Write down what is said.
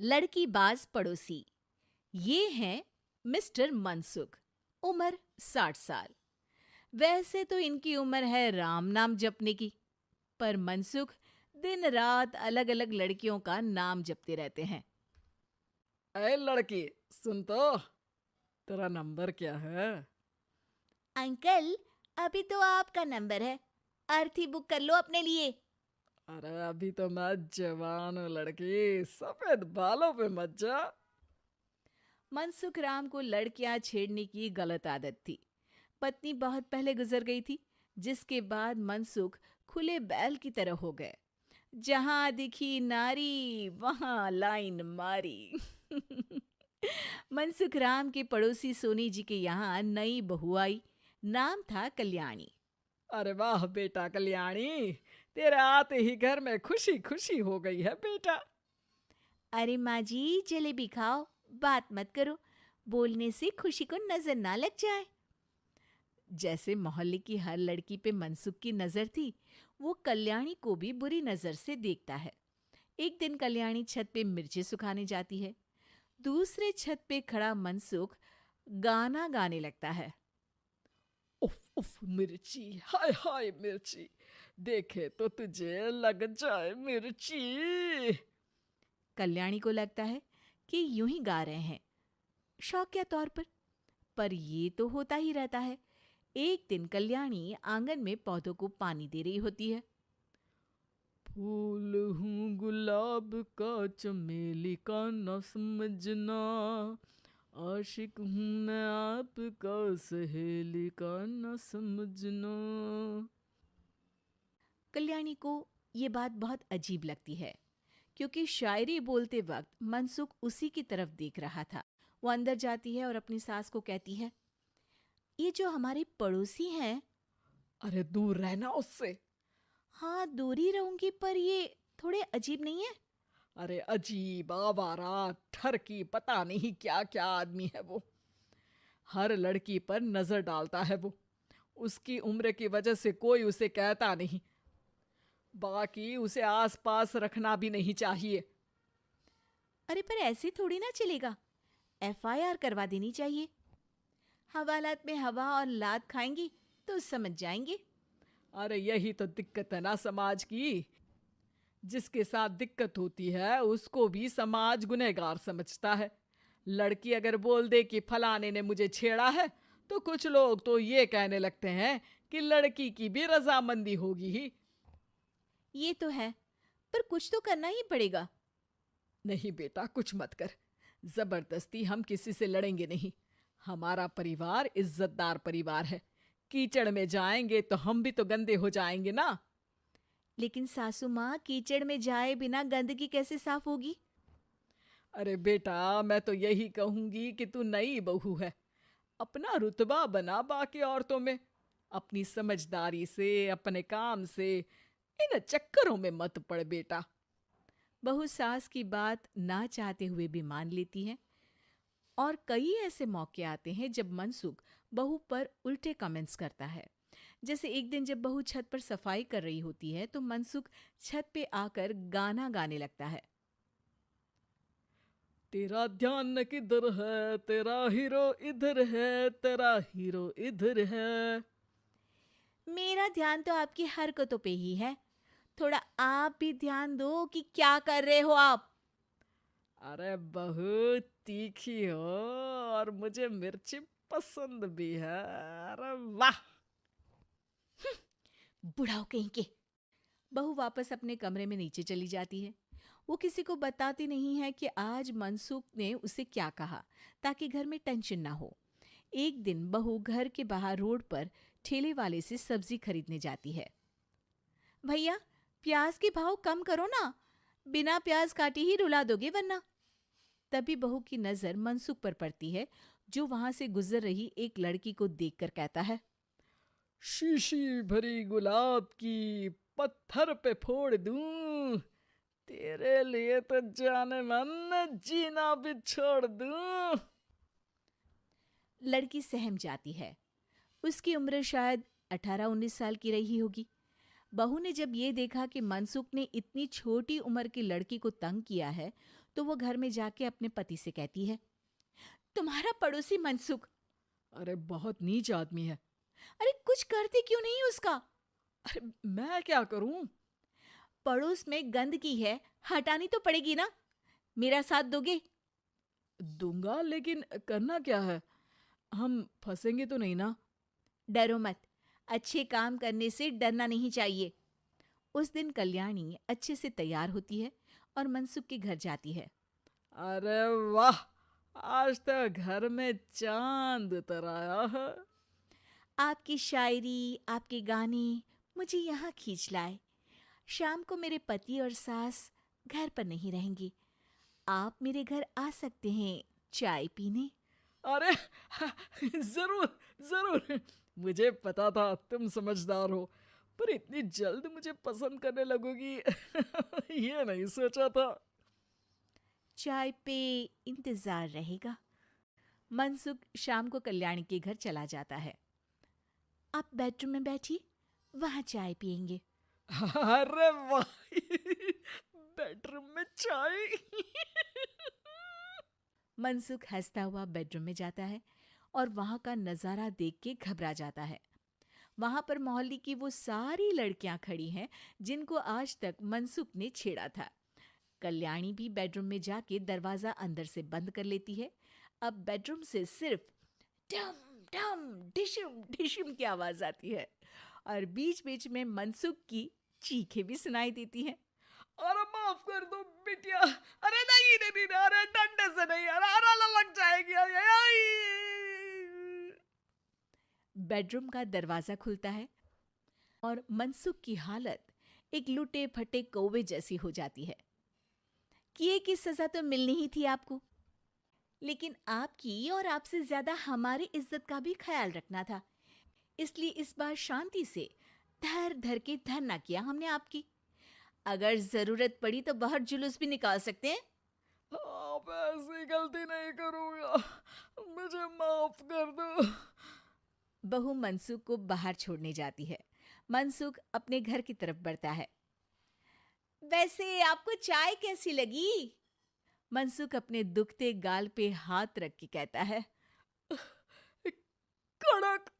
लड़कीबाज पड़ोसी। ये हैं मिस्टर मनसुख। उम्र 60 साल। वैसे तो इनकी उम्र है राम नाम जपने की, पर मनसुख दिन रात अलग अलग लड़कियों का नाम जपते रहते हैं। अरे लड़की, सुन तो, तेरा नंबर क्या है? अंकल, अभी तो आपका नंबर है। अर्थी बुक कर लो अपने लिए। अरे अभी तो मैं जवान हूँ लड़की, सफेद बालों पे मत जा। मनसुख राम को लड़कियां छेड़ने की गलत आदत थी। पत्नी बहुत पहले गुजर गई थी, जिसके बाद मनसुख खुले बैल की तरह हो गए। जहां दिखी नारी वहां लाइन मारी। मनसुख राम के पड़ोसी सोनी जी के यहाँ नई बहू आई। नाम था कल्याणी। अरे वाह बेटा कल्याणी, तेरे आते ही घर में खुशी खुशी हो गई है बेटा। अरे माँ जी, जलेबी खाओ, बात मत करो, बोलने से खुशी को नजर ना लग जाए। जैसे मोहल्ले की हर लड़की पे मनसुख की नजर थी, वो कल्याणी को भी बुरी नजर से देखता है। एक दिन कल्याणी छत पे मिर्ची सुखाने जाती है। दूसरे छत पे खड़ा मनसुख गाना गाने लगता है। उफ उफ मिर्ची, हाय हाय मिर्ची, देखे तो तुझे लग जाए मिर्ची। कल्याणी को लगता है कि यूं ही गा रहे हैं, शौकिया तौर पर ये तो होता ही रहता है। एक दिन कल्याणी आंगन में पौधों को पानी दे रही होती है। फूल हूँ गुलाब का, चमेली का न समझना, आशिक हूँ मैं आपका, सहेली का न समझना। कल्याणी को ये बात बहुत अजीब लगती है, क्योंकि शायरी बोलते वक्त मनसुख उसी की तरफ देख रहा था। वो अंदर जाती है और अपनी सास को कहती है, ये जो हमारे पड़ोसी हैं। अरे दूर रहना उससे। हाँ, दूर ही रहूंगी, पर ये थोड़े अजीब नहीं है? अरे अजीब, आवारा, ठरकी, पता नहीं क्या क्या आदमी है वो। हर लड़की पर नजर डालता है वो। उसकी उम्र की वजह से कोई उसे कहता नहीं। बाकी उसे आसपास रखना भी नहीं चाहिए। अरे पर ऐसे थोड़ी ना चलेगा, एफआईआर करवा देनी चाहिए। हवालात में हवा और लात खाएंगी तो समझ जाएंगे। अरे यही तो दिक्कत है ना समाज की। जिसके साथ दिक्कत होती है उसको भी समाज गुनहगार समझता है। लड़की अगर बोल दे कि फलाने ने मुझे छेड़ा है, तो कुछ लोग तो ये कहने लगते हैं कि लड़की की भी रजामंदी होगी ही। ये तो है, पर कुछ तो करना ही पड़ेगा। नहीं बेटा, कुछ मत कर। जबरदस्ती हम किसी से लड़ेंगे नहीं। हमारा परिवार इज्जतदार परिवार है। कीचड़ में जाएंगे तो हम भी तो गंदे हो जाएंगे ना। लेकिन सासू माँ, कीचड़ में जाए बिना गंदगी कैसे साफ होगी? अरे बेटा, मैं तो यही कहूंगी कि तू नई बहू है। अपना रुतबा बना बाकी औरतों में। अपनी समझदारी से, अपने काम से इन चक्करों में मत पड़ बेटा। बहू सास की बात ना चाहते हुए भी मान लेती है। और कई ऐसे मौके आते हैं जब मनसुख बहू पर उल्टे कमेंट्स करता है। जैसे एक दिन जब बहू छत पर सफाई कर रही होती है तो मनसुख छत पे आकर गाना गाने लगता है। तेरा ध्यान किधर है, तेरा हीरो इधर है, तेरा हीरो इधर है। मेरा ध्यान तो आपकी हरकतों पे ही है। थोड़ा आप भी ध्यान दो कि क्या कर रहे हो आप। अरे बहुत तीखी हो और मुझे मिर्ची पसंद भी है। अरे वाह। बुढ़ाओ कहीं के। बहू वापस अपने कमरे में नीचे चली जाती है। वो किसी को बताती नहीं है कि आज मनसुख ने उसे क्या कहा, ताकि घर में टेंशन ना हो। एक दिन बहू घर के बाहर रोड पर ठेले वाले से सब्जी खरीदने जाती है। भैया, प्याज के भाव कम करो ना, बिना प्याज काटे ही रुला दोगे वरना। तभी बहू की नजर मनसुख पर पड़ती है, जो वहां से गुजर रही एक लड़की को देखकर कहता है, शीशी भरी गुलाब की, पत्थर पे फोड़ दूं। तेरे लिए तो जाने मन जीना भी छोड़ दूं। लड़की सहम जाती है। उसकी उम्र शायद 18-19 साल की रही होगी। बहू ने जब ये देखा कि मनसुख ने इतनी छोटी उम्र की लड़की को तंग किया है, तो वो घर में जाके अपने पति से कहती है, तुम्हारा पड़ोसी मनसुख, अरे बहुत नीच आदमी है। अरे कुछ करते क्यों नहीं उसका? अरे मैं क्या करूं? पड़ोस में गंदगी है, हटानी तो पड़ेगी ना। मेरा साथ दोगे? दूंगा, लेकिन करना क्या है? हम फंसेंगे तो नहीं ना? डरो मत, अच्छे काम करने से डरना नहीं चाहिए। उस दिन कल्याणी अच्छे से तैयार होती है और मनसुख के घर जाती है। अरे वाह, आज तो घर में चांद उतर आया है। आपकी शायरी, आपके गाने मुझे यहाँ खींच लाए। शाम को मेरे पति और सास घर पर नहीं रहेंगे। आप मेरे घर आ सकते हैं चाय पीने। अरे जरूर जरूर, मुझे पता था तुम समझदार हो, पर इतनी जल्द मुझे पसंद करने लगोगी ये नहीं सोचा था। चाय पे इंतजार रहेगा। मनसुख शाम को कल्याणी के घर चला जाता है। आप बेडरूम में बैठिए, वहां चाय पियेंगे। अरे वाह बेडरूम में चाय मनसुख हंसता हुआ बेडरूम में जाता है और वहां का नजारा देख के घबरा जाता है। वहां पर मोहल्ले की वो सारी लड़कियां खड़ी हैं जिनको आज तक मनसुख ने छेड़ा था। कल्याणी भी बेडरूम में जाके दरवाजा अंदर से बंद कर लेती है। अब बेडरूम से सिर्फ डम डम डिशुम डिशुम की आवाज आती है और बीच बीच में मनसुख की चीखें भी सुनाई देती हैं। अरे माफ कर दो बिटिया, अरे नहीं नहीं नहीं, अरे डंडे से नहीं, अरे अरे लग जाएगी, अरे आई। बेडरूम का दरवाजा खुलता है और मनसुख की हालत एक लुटे फटे कौवे जैसी हो जाती है। किए की सजा तो मिलनी ही थी आपको, लेकिन आपकी और आपसे ज्यादा हमारी इज्जत का भी ख्याल रखना था। इसलिए इस बार शांति से धर धर के धरना किया हमने आपकी। अगर जरूरत पड़ी तो बाहर जुलूस भी निकाल सकते हैं। आप ऐसी गलती नहीं करूंगा, मुझे माफ कर दो। बहू मनसुख को बाहर छोड़ने जाती है। मनसुख अपने घर की तरफ बढ़ता है। वैसे आपको चाय कैसी लगी? मनसुख अपने दुखते गाल पे हाथ रख के कहता है। कड़क